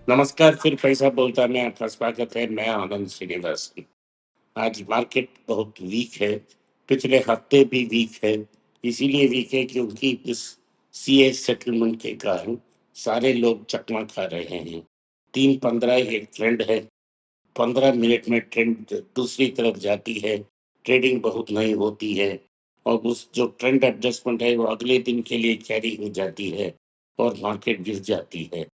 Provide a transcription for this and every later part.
नमस्कार, फिर पैसा बोलता में आपका स्वागत है। मैं आनंद श्रीनिवासन। आज मार्केट बहुत वीक है, पिछले हफ्ते भी वीक है। इसीलिए वीक है क्योंकि इस सीए सेटलमेंट के कारण सारे लोग चकमा खा रहे हैं। 3-15 एक ट्रेंड है, 15 मिनट में ट्रेंड दूसरी तरफ जाती है, ट्रेडिंग बहुत नहीं होती है और उस जो ट्रेंड एडजस्टमेंट है वो अगले दिन के लिए कैरी हो जाती है और मार्केट गिर जाती है।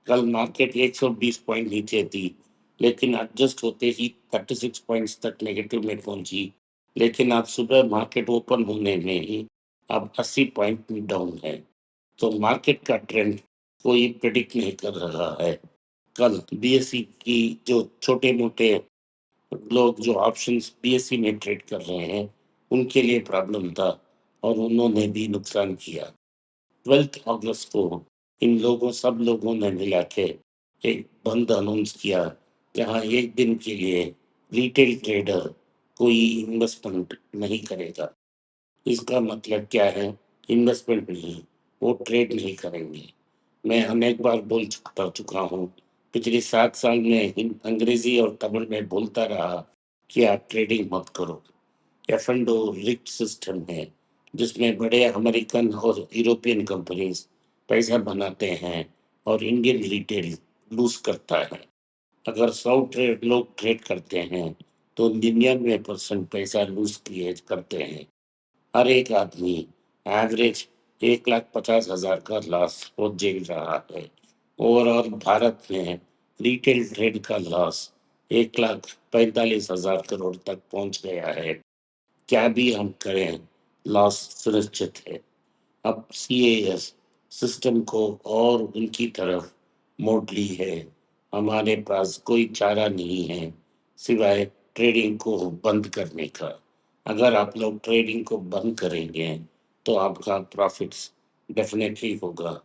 कल मार्केट 120 पॉइंट नीचे थी, लेकिन एडजस्ट होते ही 36 पॉइंट्स तक नेगेटिव में पहुंची। लेकिन आज सुबह मार्केट ओपन होने में ही अब 80 पॉइंट डाउन है। तो मार्केट का ट्रेंड कोई प्रिडिक्ट नहीं कर रहा है। कल बीएसई की जो छोटे मोटे लोग जो ऑप्शंस बीएसई में ट्रेड कर रहे हैं उनके लिए प्रॉब्लम था और उन्होंने भी नुकसान किया। 12 अगस्त को इन लोगों सब लोगों ने मिला के एक बंद अनाउंस किया, जहां एक दिन के लिए रिटेल ट्रेडर कोई इन्वेस्टमेंट नहीं करेगा। इसका मतलब क्या है? इन्वेस्टमेंट नहीं, वो ट्रेड नहीं करेंगे। मैं अनेक बार बोल चुका हूँ, पिछले 7 साल में अंग्रेजी और तमिल में बोलता रहा कि आप ट्रेडिंग मत करो। एफ एंड ओ रिट सिस्टम है, जिसमें बड़े अमेरिकन और यूरोपियन कंपनीज पैसा बनाते हैं और इंडियन रिटेल लूज करता है। अगर 100 लोग ट्रेड करते हैं तो 99% पैसा लूज किए करते हैं। हर एक आदमी एवरेज 1,50,000 का लॉस वो झेल रहा है। ओवरऑल भारत में रिटेल ट्रेड का लॉस 1,45,000 करोड़ तक पहुंच गया है। क्या भी हम करें, लॉस सुनिश्चित है। अब सीएएस सिस्टम को और उनकी तरफ मोड़ ली है। हमारे पास कोई चारा नहीं है सिवाय ट्रेडिंग को बंद करने का। अगर आप लोग ट्रेडिंग को बंद करेंगे तो आपका प्रॉफिट्स डेफिनेटली होगा।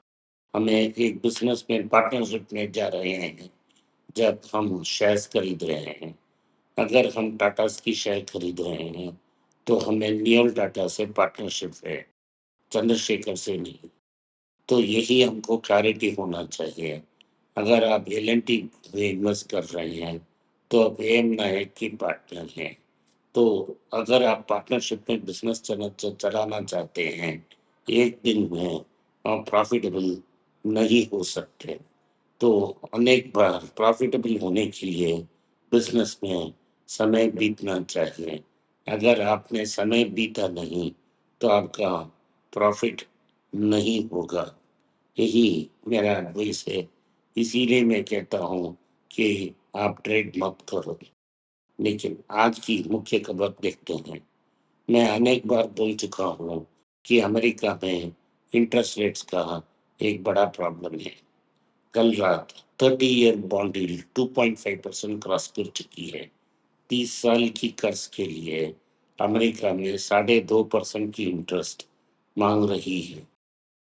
हमें एक बिजनेस में पार्टनरशिप में जा रहे हैं जब हम शेयर्स खरीद रहे हैं। अगर हम टाटा की शेयर खरीद रहे हैं तो हमें नियल टाटा से पार्टनरशिप है, चंद्रशेखर से नहीं। तो यही हमको क्लैरिटी होना चाहिए। अगर आप एल एन टी में इन्वेस्ट कर रहे हैं तो आप एम नायक की पार्टनर हैं। तो अगर आप पार्टनरशिप में बिजनेस चलाना चाहते हैं, एक दिन में आप प्रॉफिटेबल नहीं हो सकते। तो अनेक बार प्रॉफिटेबल होने के लिए बिजनेस में समय बीतना चाहिए। अगर आपने समय बीता नहीं तो आपका प्रॉफिट नहीं होगा। यही मेरा एडवाइस है। इसीलिए मैं कहता हूँ कि आप ट्रेड मत करो। लेकिन आज की मुख्य खबर देखते हैं। मैं अनेक बार बोल चुका हूँ कि अमेरिका में इंटरेस्ट रेट्स का एक बड़ा प्रॉब्लम है। कल रात 30 ईयर बॉन्ड यील्ड 2.5% क्रॉस कर चुकी है। 30 साल की कर्ज के लिए अमेरिका में 2.5% की इंटरेस्ट मांग रही है।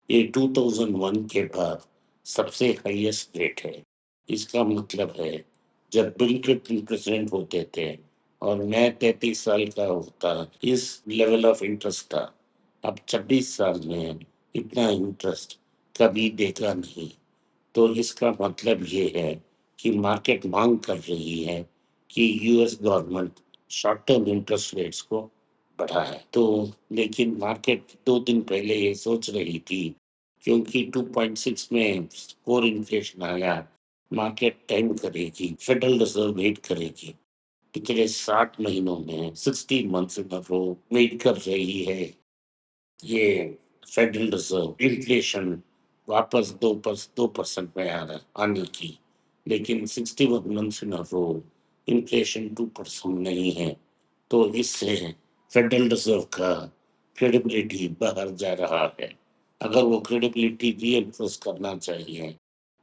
ये 2001 के बाद सबसे हाईएस्ट रेट है। इसका मतलब है जब बिल क्लिंटन प्रेसिडेंट होते थे और मैं 33 साल का होता, इस लेवल ऑफ इंटरेस्ट था। अब 26 साल में इतना इंटरेस्ट कभी देखा नहीं। तो इसका मतलब ये है कि मार्केट मांग कर रही है कि US government short term interest rates को बढ़ाए। तो लेकिन मार्केट 2 दिन पहले ये सोच रही थी, क्योंकि 2.6 में कोर इन्फ्लेशन आया, मार्केट टाइम करेगी, फेडरल रिजर्व वेट करेगी। पिछले 60 महीनों में 60 months in a row wait कर रही है ये फेडरल रिजर्व इन्फ्लेशन वापस 2% में आने की। लेकिन 61 months in a row inflation 2% नहीं है। तो इससे फेडरल रिजर्व का क्रेडिबिलिटी बाहर जा रहा है। अगर वो क्रेडिबिलिटी रीइंफोर्स करना चाहिए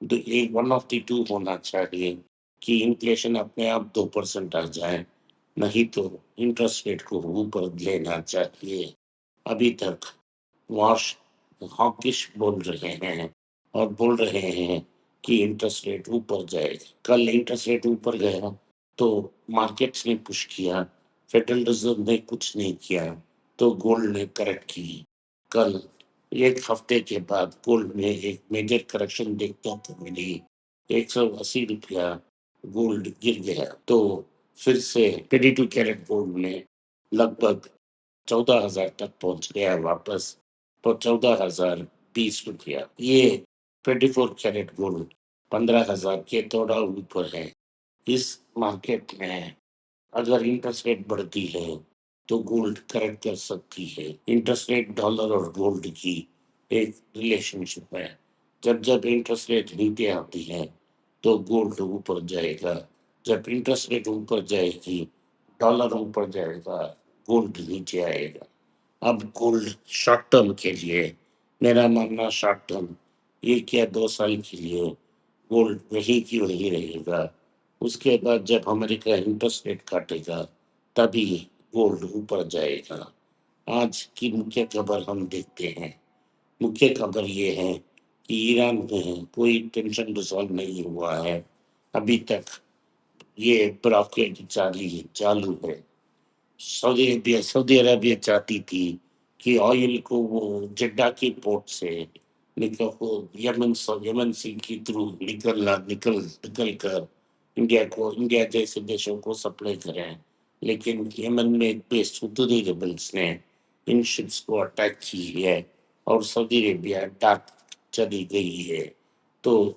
तो एक वन ऑफ द टू होना चाहिए कि इन्फ्लेशन अपने आप 2% आ जाए, नहीं तो इंटरेस्ट रेट को ऊपर लेना चाहिए। अभी तक वॉश हॉकिश बोल रहे हैं और बोल रहे हैं कि इंटरेस्ट रेट ऊपर जाएगा। कल इंटरेस्ट रेट ऊपर गया तो मार्केट्स ने पुश किया, फेडरल रिजर्व ने कुछ नहीं किया तो गोल्ड ने करेक्ट की। कल एक हफ्ते के बाद गोल्ड में एक मेजर करेक्शन देखने को मिली 180 रुपया गोल्ड गिर गया, तो फिर से 22 कैरेट गोल्ड में लगभग 14,000 तक पहुंच गया वापस, तो 14,020 रुपया। ये 24 कैरेट गोल्ड 15,000 के थोड़ा ऊपर है। इस मार्केट में अगर इंटरेस्ट रेट बढ़ती है तो गोल्ड करेक्ट कर सकती है। इंटरेस्ट रेट डॉलर और गोल्ड की एक रिलेशनशिप है। जब जब इंटरेस्ट रेट नीचे आती है तो गोल्ड ऊपर जाएगा, जब इंटरेस्ट रेट ऊपर जाएगी डॉलर ऊपर जाएगा, गोल्ड नीचे आएगा। अब गोल्ड शॉर्ट टर्म के लिए, मेरा मानना शॉर्ट टर्म 1 या 2 साल के लिए गोल्ड वही की वही रहेगा। उसके बाद जब अमेरिका इंटरेस्ट रेट काटेगा तभी गोल्ड ऊपर जाएगा। आज की मुख्य खबर हम देखते हैं। मुख्य खबर ये है कि ईरान में कोई टेंशन रिजॉल्व नहीं हुआ है अभी तक। ये ब्लॉकेड चालू है। सऊदी अरेबिया चाहती थी कि ऑयल को वो जड्डा के पोर्ट से निकल को यमन सी के थ्रू निकल कर इंडिया जैसे देशों को सप्लाई करें, लेकिन यमन में बेस्ड हुथी रेबल्स ने इन शिप्स को अटैक की है और सऊदी अरेबिया डाक चली गई है, तो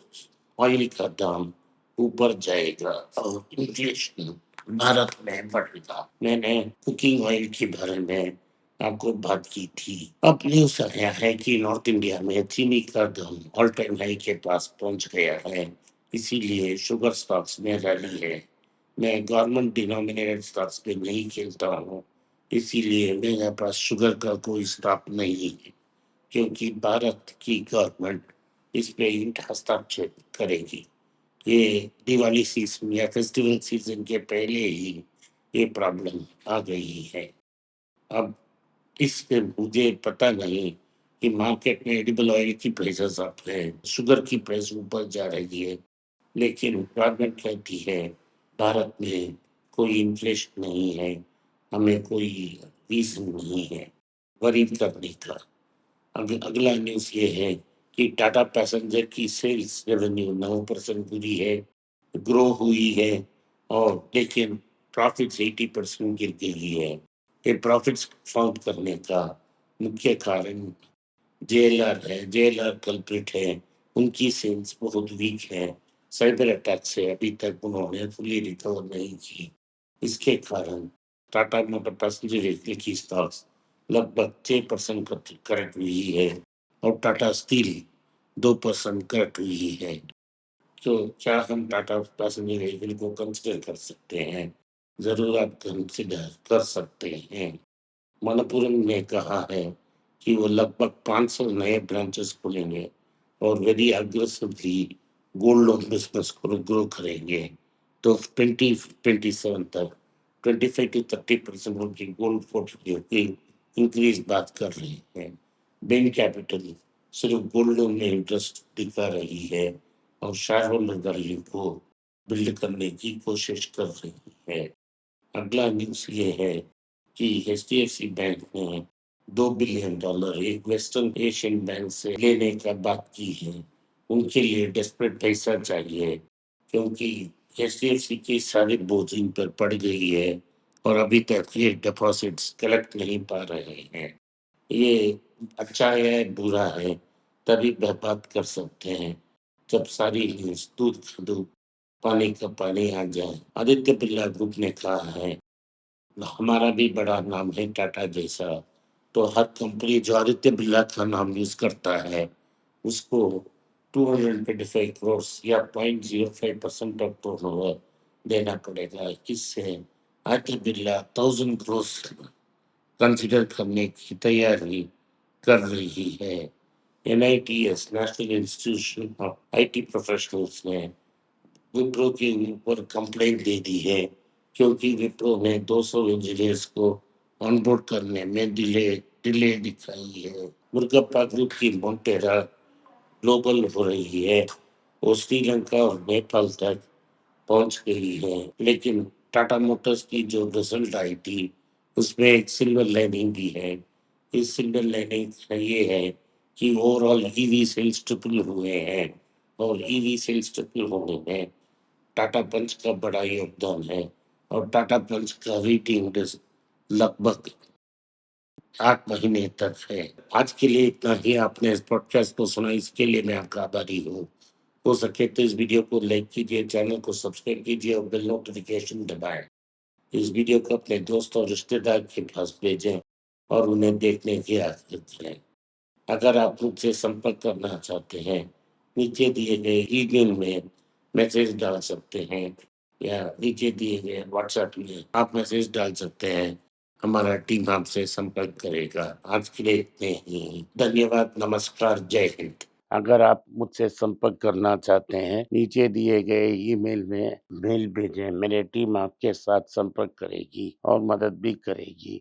ऑयल का दाम ऊपर जाएगा और इन्फ्लेशन भारत में बढ़ेगा। मैंने कुकिंग ऑयल के बारे में आपको बात की थी। अब न्यूज आया है कि नॉर्थ इंडिया में चीनी का दाम ऑल टाइम हाई के पास पहुंच गया है, इसीलिए शुगर स्टॉक्स में रैली है। मैं गवर्नमेंट डिनोमिनेटेड स्टॉक्स पे नहीं खेलता हूँ, इसीलिए मेरे पास शुगर का कोई स्टॉक नहीं है, क्योंकि भारत की गवर्नमेंट इस पे हस्तक्षेप करेगी। ये दिवाली सीजन या फेस्टिवल सीजन के पहले ही ये प्रॉब्लम आ गई है। अब इस पे मुझे पता नहीं कि मार्केट में एडिबल ऑयल की प्राइसेस अप है, शुगर की प्राइस ऊपर जा रही है, लेकिन गवर्नमेंट कहती है भारत में कोई इन्फ्लेशन नहीं है, हमें कोई रीजन नहीं है वरी करने का। अगला न्यूज़ ये है कि टाटा पैसेंजर की सेल्स रेवेन्यू 9% पूरी है, ग्रो हुई है, और लेकिन प्रॉफिट्स 80% गिर गई है। ये प्रॉफिट्स फाउंड करने का मुख्य कारण जेएलआर है, जेएलआर कल्प्रिट है, उनकी सेल्स बहुत वीक है। साइबर अटैक से अभी तक उन्होंने फुली रिकवर नहीं की। इसके कारण टाटा मोटर पैसेंजर व्हीकल की स्टॉक्स लगभग 6% करेक्ट हुई है और टाटा स्टील 2% करेक्ट हुई है। तो क्या हम टाटा पैसेंजर व्हीकल को कंसिडर कर सकते हैं? जरूर आप कंसिडर कर सकते हैं। मनपुरम ने कहा है कि वो लगभग 500 नए ब्रांचेस खोलेंगे और very aggressively gold loan business को ग्रो करेंगे, तो 2027 तक 25 to 30% उनकी गोल्ड पोर्टफोलियो की इंक्रीज बात कर रही है। बेन कैपिटल सिर्फ गोल्ड लोन में इंटरेस्ट दिखा रही है और शेयर होल्डर वैल्यू को बिल्ड करने की कोशिश कर रही है। अगला न्यूज़ ये है कि एचडीएफसी बैंक ने $2 बिलियन एक वेस्टर्न एशियन बैंक से लेने का बात की है। उनके लिए डेस्परेट पैसा चाहिए, क्योंकि एचडीएफसी की सारी बोझ इन पर पड़ गई है और अभी तक ये डिपॉजिट्स कलेक्ट नहीं पा रहे हैं। ये अच्छा है बुरा है तभी वह बात कर सकते हैं जब सारी न्यूज़ दूध का दूध पानी का पानी आ जाए। आदित्य बिरला ग्रुप ने कहा है हमारा भी बड़ा नाम है टाटा जैसा, तो हर कंपनी जो आदित्य बिरला का नाम यूज करता है उसको 225 करोड़ या 0.05% ऑफ टर्नओवर देना पड़ेगा। इससे आदित्य बिरला 1,000 करोड़ कंसिडर करने की तैयारी कर रही है। NITS National Institution of IT Professionals ने विप्रो के ऊपर कंप्लेंट दे दी है, क्योंकि विप्रो ने 200 इंजीनियर्स को ऑनबोर्ड करने में डिले दिखाई है। मुर्गप्पा ग्रुप की मोन्टेरा ग्लोबल हो रही है, वो श्रीलंका और नेपाल तक पहुंच गई है, लेकिन टाटा मोटर्स की जो रिजल्ट आई थी उसमें एक सिल्वर लाइनिंग भी है। इस सिल्वर लाइनिंग ये है कि ओवरऑल ईवी सेल्स ट्रिपल हुए हैं और ईवी सेल्स ट्रिपल होने में टाटा पंच का बड़ा योगदान है और टाटा पंच का रेटिंग लगभग 8 महीने तक है। आज के लिए इतना ही। आपने इस पॉडकास्ट को सुना, इसके लिए मैं आपका आभारी हूँ। हो सके तो इस वीडियो को लाइक कीजिए, चैनल को सब्सक्राइब कीजिए और बेल नोटिफिकेशन दबाएं। इस वीडियो को अपने दोस्त और रिश्तेदार के पास भेजें और उन्हें देखने की आदत करें। अगर आप मुझसे संपर्क करना चाहते हैं, नीचे दिए गए ईमेल में मैसेज डाल सकते हैं या नीचे दिए गए व्हाट्सएप में आप मैसेज डाल सकते हैं। हमारा टीम आपसे संपर्क करेगा। आज के लिए इतने ही। धन्यवाद, नमस्कार, जय हिंद। अगर आप मुझसे संपर्क करना चाहते हैं, नीचे दिए गए ईमेल में मेल भेजें। मेरी टीम आपके साथ संपर्क करेगी और मदद भी करेगी।